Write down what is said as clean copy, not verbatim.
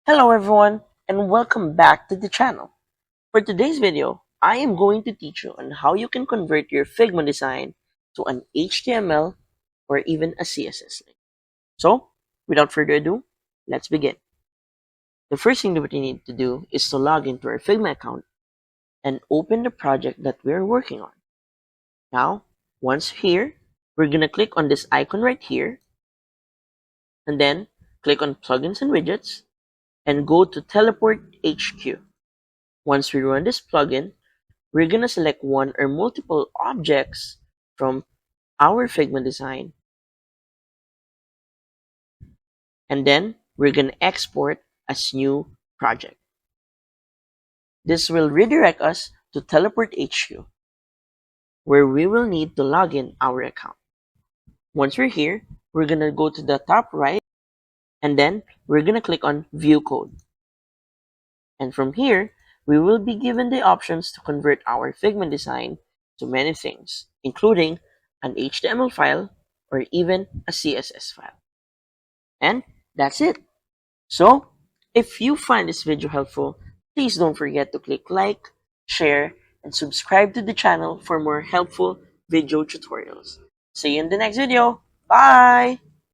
Hello everyone and welcome back to the channel. For today's video, I am going to teach you on how you can convert your Figma design to an HTML or even a CSS link. So, without further ado, let's begin. The first thing that we need to do is to log into our Figma account and open the project that we're working on. Now, once here, we're going to click on this icon right here and then click on Plugins and Widgets and go to Teleport HQ. Once we run this plugin, we're going to select one or multiple objects from our Figma design, and then we're going to export as new project. This will redirect us to Teleport HQ, where we will need to log in our account. Once we're here, we're going to go to the top right, and then we're going to click on View Code. And from here, we will be given the options to convert our Figma design to many things, including an HTML file or even a CSS file. And that's it. So, if you find this video helpful, please don't forget to click like, share, and subscribe to the channel for more helpful video tutorials. See you in the next video. Bye!